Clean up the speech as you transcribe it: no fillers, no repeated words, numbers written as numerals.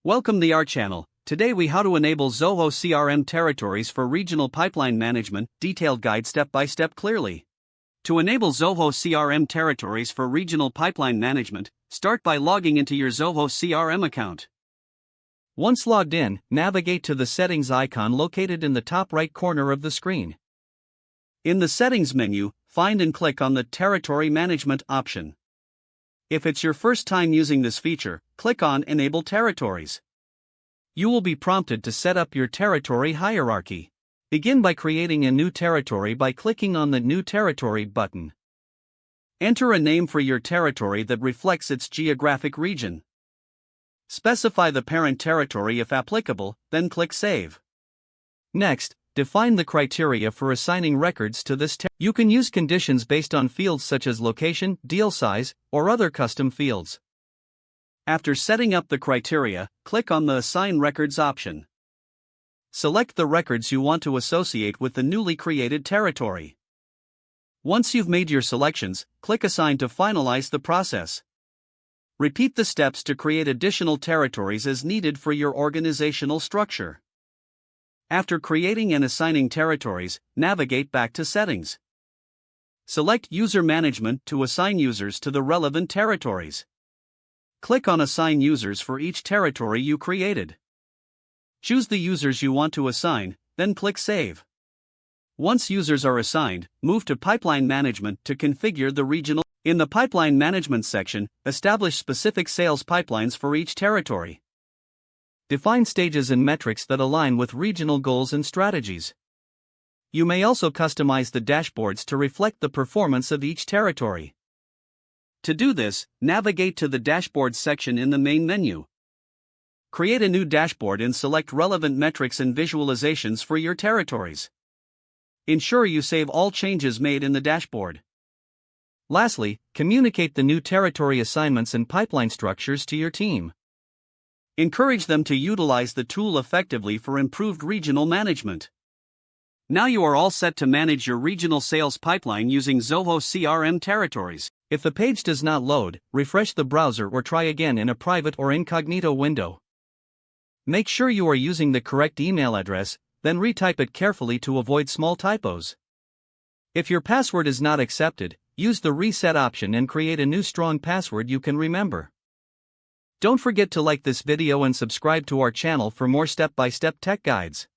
Welcome to our channel. Today we how to enable Zoho CRM territories for regional pipeline management, detailed guide step by step clearly. To enable Zoho CRM territories for regional pipeline management, start by logging into your Zoho CRM account. Once logged in, navigate to the settings icon located in the top right corner of the screen. In the settings menu, find and click on the territory management option. If it's your first time using this feature, click on Enable Territories. You will be prompted to set up your territory hierarchy. Begin by creating a new territory by clicking on the New Territory button. Enter a name for your territory that reflects its geographic region. Specify the parent territory if applicable, then click Save. Next, define the criteria for assigning records to this territory. You can use conditions based on fields such as location, deal size, or other custom fields. After setting up the criteria, click on the Assign Records option. Select the records you want to associate with the newly created territory. Once you've made your selections, click Assign to finalize the process. Repeat the steps to create additional territories as needed for your organizational structure. After creating and assigning territories, navigate back to Settings. Select User Management to assign users to the relevant territories. Click on Assign Users for each territory you created. Choose the users you want to assign, then click Save. Once users are assigned, move to Pipeline Management to configure the regional. In the Pipeline Management section, establish specific sales pipelines for each territory. Define stages and metrics that align with regional goals and strategies. You may also customize the dashboards to reflect the performance of each territory. To do this, navigate to the Dashboard section in the main menu. Create a new dashboard and select relevant metrics and visualizations for your territories. Ensure you save all changes made in the dashboard. Lastly, communicate the new territory assignments and pipeline structures to your team. Encourage them to utilize the tool effectively for improved regional management. Now you are all set to manage your regional sales pipeline using Zoho CRM territories. If the page does not load, refresh the browser or try again in a private or incognito window. Make sure you are using the correct email address, then retype it carefully to avoid small typos. If your password is not accepted, use the reset option and create a new strong password you can remember. Don't forget to like this video and subscribe to our channel for more step-by-step tech guides.